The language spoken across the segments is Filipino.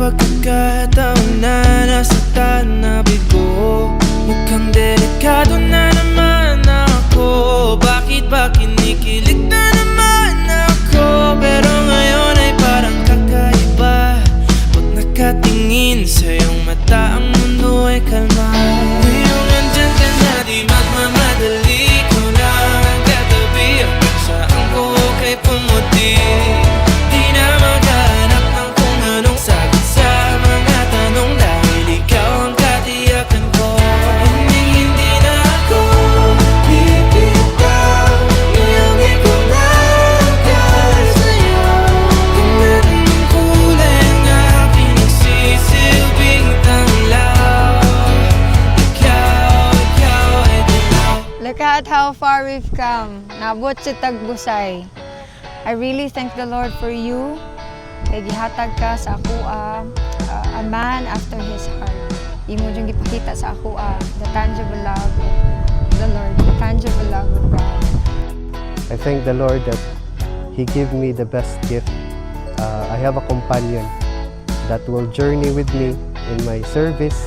pagkakataon na nasaktan na bigo. Mukhang delikado na naman ako. Bakit ba kinikilig na naman ako? Pero ngayon ay parang kakaiba. Pag nakatingin sa iyong mata, ang mundo ay kalma. Ngayong nandyan ka na, di magmamadali. Ko lang ang katabi, saan ko kay pumuti. Di na maghanap ng kung anong sagot sa mga tanong, dahil ikaw ang katiyakan ko. Hindi na ako bibitaw. Ngayong ikaw na dahil sa'yo. Tingnan ang kulay ng aking nagsisilbing tanglaw. Ikaw ay dilaw. Look at how far we've come. Naabot si Tagbusay. I really thank the Lord for you. Kay gihatag ka sa ako a man after His heart. Imo diyang gipakita sa ako the tangible love of the Lord, the tangible love of God. I thank the Lord that He gave me the best gift. I have a companion that will journey with me in my service,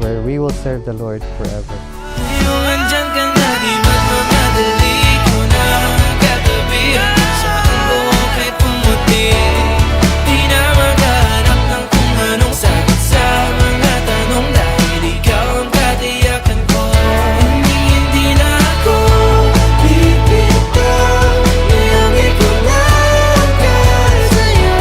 where we will serve the Lord forever. Ngayong andyan ka na, di magmamadali. Ko na ang katabi, saan ko kay pumuti. Di na maghanap ng kung anong sagot sa mga tanong, dahil ikaw ang katiyakan ko. Hindi na ako bibitaw. Ngayong ikaw na dahil sa'yo.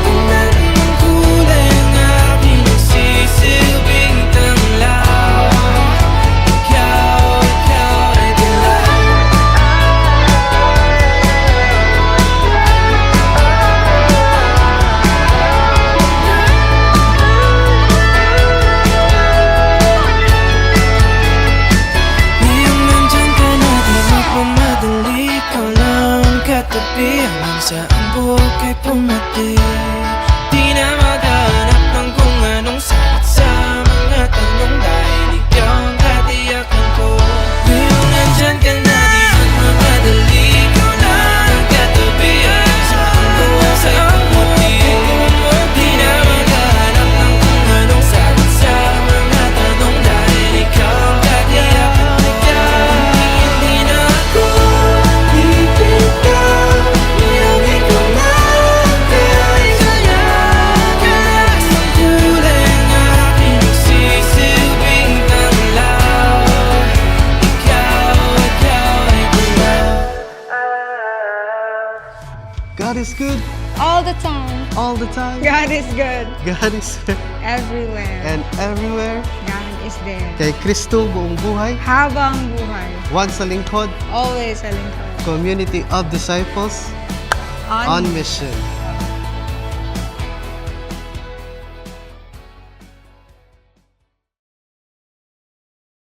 Tingnan ang kulay ng aking nagsisilbing tanglaw. Ikaw ay dilaw. Ngayong nandyan ka na, di magmamadali. Ikaw lang ang katabi, hanggang saan buhok ay pumati. Di na maghanap ng kung anong sagot sa mga tanong, dahil ikaw ang katiyakan ko. Ngayong nandyan ka na, di magmamadali. Ikaw lang ang katabi, hanggang saan buhok ay pumati. Di na maghanap ng kung anong sagot sa mga tanong, dahil ikaw ang katiyakan ko. Hindi na ako bibitaw. Ngayong ikaw na dahil sa'yo. Kalas ng kulay ng aking nagsisilbing tanglaw. Ikaw ay dilaw. God is good All the time. all the time. God is good. God is Everywhere. and everywhere. God is there. Kay Kristo buong buhay. Habang buhay. One sa lingkod, Always a lingkod. community of disciples on mission.